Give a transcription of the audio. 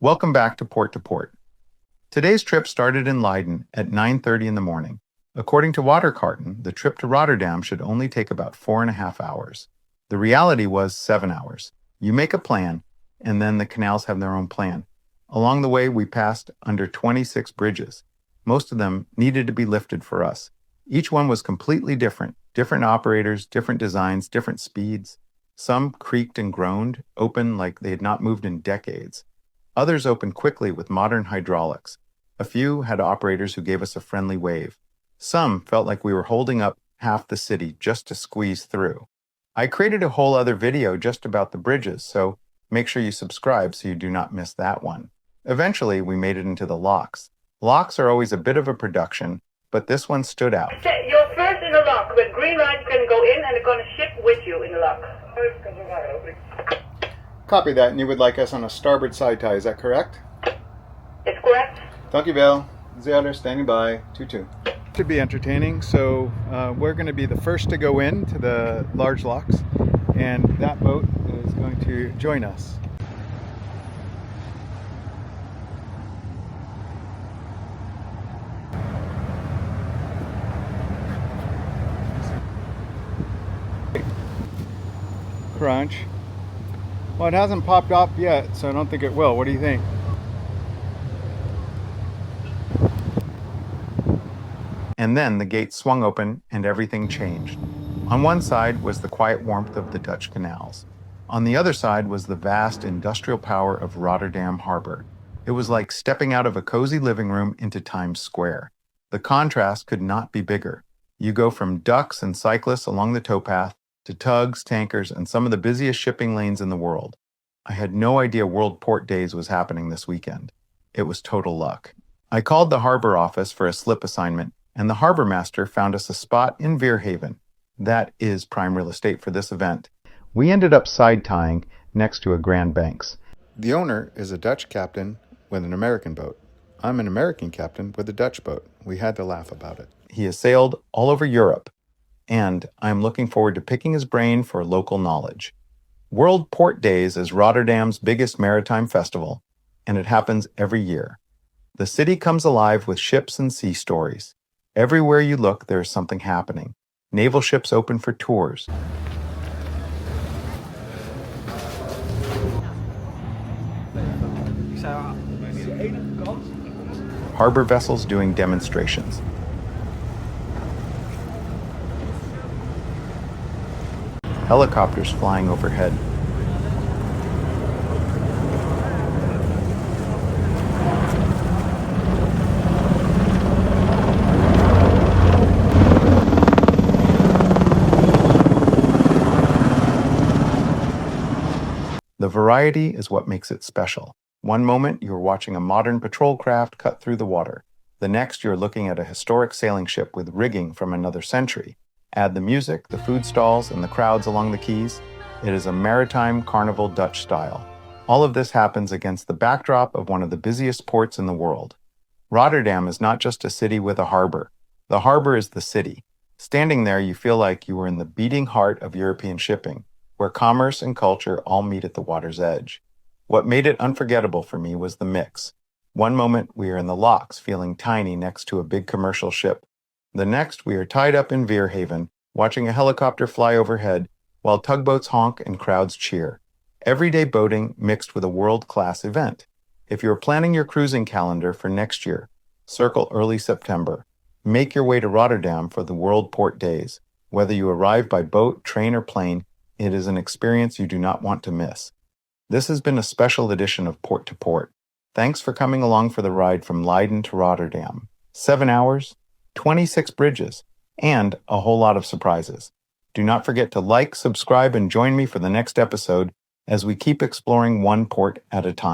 Welcome back to Port to Port. Today's trip started in Leiden at 9:30 in the morning. According to Watercarton, the trip to Rotterdam should only take about 4.5 hours. The reality was 7 hours. You make a plan, and then the canals have their own plan. Along the way, we passed under 26 bridges. Most of them needed to be lifted for us. Each one was completely different operators, different designs, different speeds. Some creaked and groaned, open like they had not moved in decades. Others opened quickly with modern hydraulics. A few had operators who gave us a friendly wave. Some felt like we were holding up half the city just to squeeze through. I created a whole other video just about the bridges, so make sure you subscribe so you do not miss that one. Eventually, we made it into the locks. Locks are always a bit of a production, but this one stood out. You're first in the lock. With green light, you can go in and they're going to ship with you in the lock. Copy that, and you would like us on a starboard side tie, is that correct? It's correct. Dankjewel. Zeader standing by. 2-2. Should be entertaining, so we're going to be the first to go in to the large locks, and that boat is going to join us. Crunch. Well, it hasn't popped up yet, so I don't think it will. What do you think? And then the gate swung open and everything changed. On one side was the quiet warmth of the Dutch canals. On the other side was the vast industrial power of Rotterdam Harbor. It was like stepping out of a cozy living room into Times Square. The contrast could not be bigger. You go from ducks and cyclists along the towpath to tugs, tankers, and some of the busiest shipping lanes in the world. I had no idea World Port Days was happening this weekend. It was total luck. I called the harbor office for a slip assignment, and the harbor master found us a spot in Veerhaven. That is prime real estate for this event. We ended up side tying next to a Grand Banks. The owner is a Dutch captain with an American boat. I'm an American captain with a Dutch boat. We had to laugh about it. He has sailed all over Europe, and I'm looking forward to picking his brain for local knowledge. World Port Days is Rotterdam's biggest maritime festival, and it happens every year. The city comes alive with ships and sea stories. Everywhere you look, there is something happening. Naval ships open for tours. Harbor vessels doing demonstrations. Helicopters flying overhead. The variety is what makes it special. One moment, you're watching a modern patrol craft cut through the water. The next, you're looking at a historic sailing ship with rigging from another century. Add the music, the food stalls, and the crowds along the quays. It is a maritime carnival Dutch style. All of this happens against the backdrop of one of the busiest ports in the world. Rotterdam is not just a city with a harbor. The harbor is the city. Standing there, you feel like you were in the beating heart of European shipping, where commerce and culture all meet at the water's edge. What made it unforgettable for me was the mix. One moment, we are in the locks, feeling tiny next to a big commercial ship. The next, we are tied up in Veerhaven, watching a helicopter fly overhead, while tugboats honk and crowds cheer. Everyday boating mixed with a world-class event. If you're planning your cruising calendar for next year, circle early September. Make your way to Rotterdam for the World Port Days. Whether you arrive by boat, train, or plane, it is an experience you do not want to miss. This has been a special edition of Port to Port. Thanks for coming along for the ride from Leiden to Rotterdam. 7 hours, 26 bridges, and a whole lot of surprises. Do not forget to like, subscribe, and join me for the next episode as we keep exploring one port at a time.